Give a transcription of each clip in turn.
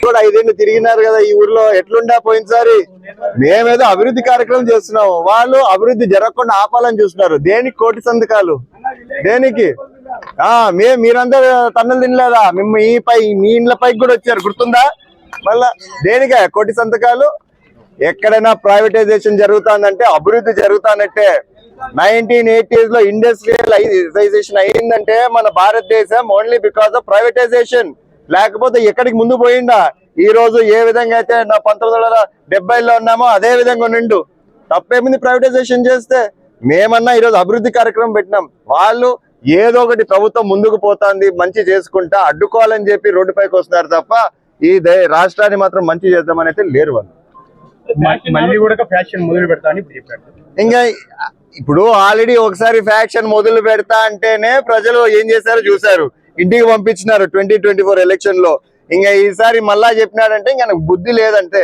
కూడా 5 ఏళ్ళు తిరిగినారు కదా ఈ ఊర్లో, ఎట్లుండా పోయినసారి? మేమేదో అభివృద్ధి కార్యక్రమం చేస్తున్నాము, వాళ్ళు అభివృద్ధి జరగకుండా ఆపాలని చూస్తున్నారు. దేనికి కోటి సంతకాలు? దేనికి? మీరందరూ తన్నులు తినలేదా? మేము మీ ఇండ్ల పైకి కూడా వచ్చారు, గుర్తుందా? మళ్ళా దేనికా కోటి సంతకాలు? ఎక్కడైనా ప్రైవేటైజేషన్ జరుగుతుందంటే అభివృద్ధి జరుగుతానంటే 1980s లో ఇండస్ట్రియలైజేషన్ అయిందంటే మన భారతదేశం ఓన్లీ బికాస్ ఆఫ్ ప్రైవేటైజేషన్. లేకపోతే ఎక్కడికి ముందు పోయిందా? ఈ రోజు ఏ విధంగా అయితే 1970లో ఉన్నామో అదే విధంగా నిండు. తప్పేమింది ప్రైవేటైజేషన్ చేస్తే? మేమన్నా ఈరోజు అభివృద్ధి కార్యక్రమం పెట్టినాం, వాళ్ళు ఏదో ఒకటి ప్రభుత్వం ముందుకు పోతుంది మంచి చేసుకుంటా అడ్డుకోవాలని చెప్పి రోడ్డుపైకి వస్తున్నారు తప్ప ఈ రాష్ట్రాన్ని మాత్రం మంచి చేద్దామని అయితే లేరు వాళ్ళు. మళ్ళీ కూడా ఫ్యాక్షన్ మొదలు పెడతా అని చెప్పారు. ఇంకా ఇప్పుడు ఆల్రెడీ ఒకసారి ఫ్యాక్షన్ మొదలు పెడతా అంటేనే ప్రజలు ఏం చేశారో చూశారు, ఇంటికి పంపించినారు 2024 ఎలక్షన్ లో. ఇంకా ఈసారి మళ్ళా చెప్పినాడంటే ఇంకా బుద్ధి లేదంటే,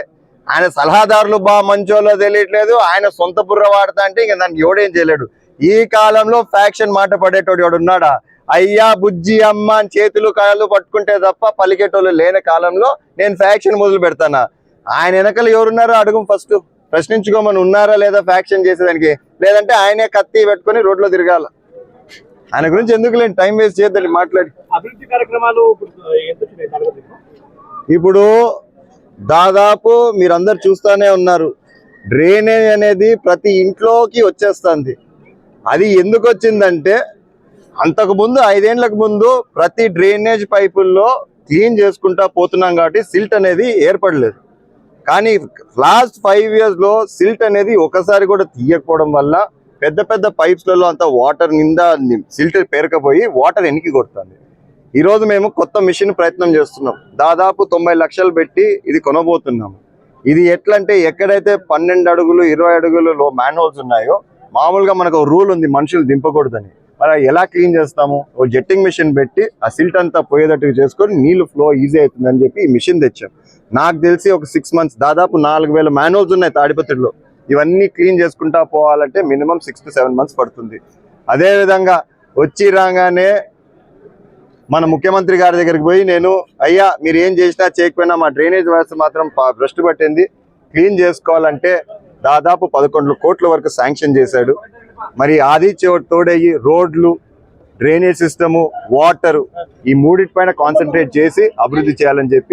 ఆయన సలహాదారులు మంచోలో తెలియట్లేదు, ఆయన సొంత బుర్ర వాడతా అంటే ఇంకా దానికి ఎవడేం చేయలేడు. ఈ కాలంలో ఫ్యాక్షన్ మాట పడేటోడు ఎవడున్నాడా? అయ్యా బుజ్జి అమ్మ అని చేతులు కాళ్ళు పట్టుకుంటే తప్ప పలికేటోళ్ళు లేని కాలంలో నేను ఫ్యాక్షన్ మొదలు పెడతానా? ఆయన వెనకలు ఎవరున్నారో అడుగు, ఫస్ట్ ప్రశ్నించుకోమని. ఉన్నారా లేదా ఫ్యాక్షన్ చేసేదానికి? లేదంటే ఆయనే కత్తి పెట్టుకుని రోడ్లో తిరగాల. ఆయన గురించి ఎందుకు లేని టైం వేస్ట్ చేయద్దండి మాట్లాడి. అభివృద్ధి కార్యక్రమాలు ఇప్పుడు దాదాపు మీరందరు చూస్తూనే ఉన్నారు, డ్రైనేజ్ అనేది ప్రతి ఇంట్లోకి వచ్చేస్తుంది. అది ఎందుకు వచ్చిందంటే అంతకు ముందు 5 ఏళ్లకు ముందు ప్రతి డ్రైనేజ్ పైపుల్లో క్లీన్ చేసుకుంటా పోతున్నాం కాబట్టి సిల్ట్ అనేది ఏర్పడలేదు. కానీ లాస్ట్ 5 years లో సిల్ట్ అనేది ఒకసారి కూడా తీయకపోవడం వల్ల పెద్ద పెద్ద పైప్స్లలో అంతా వాటర్ నిండా సిల్ట్ పేరకపోయి వాటర్ వెనక్కి కొడుతుంది. ఈరోజు మేము కొత్త మిషన్ ప్రయత్నం చేస్తున్నాం, దాదాపు 90 లక్షలు పెట్టి ఇది కొనబోతున్నాము. ఇది ఎట్లంటే ఎక్కడైతే 12 అడుగులు 20 అడుగులలో మ్యాన్హోల్స్ ఉన్నాయో, మామూలుగా మనకు రూల్ ఉంది మనుషులు దింపకూడదని, మరి ఎలా క్లీన్ చేస్తాము? ఓ జెట్టింగ్ మిషన్ పెట్టి ఆ సిల్ట్ అంతా పోయేటట్టు చేసుకొని నీళ్లు ఫ్లో ఈజీ అవుతుందని చెప్పి ఈ మిషన్ తెచ్చాం. నాకు తెలిసి ఒక 6 months దాదాపు 4000 మ్యాన్హోల్స్ ఉన్నాయి తాడిపత్రిలో. ఇవన్నీ క్లీన్ చేసుకుంటా పోవాలంటే మినిమం 6 to 7 months పడుతుంది. అదేవిధంగా వచ్చి రాగానే మన ముఖ్యమంత్రి గారి దగ్గరికి పోయి నేను, అయ్యా మీరు ఏం చేసినా చేయకపోయినా మా డ్రైనేజ్ వ్యవస్థ మాత్రం భ్రష్టు పట్టింది, క్లీన్ చేసుకోవాలంటే దాదాపు 11 కోట్ల వరకు శాంక్షన్ చేశాడు. మరి అది తోడయ్యి రోడ్లు, డ్రైనేజ్ సిస్టము, వాటరు, ఈ మూడింటి పైన కాన్సన్ట్రేట్ చేసి అభివృద్ధి చేయాలని చెప్పి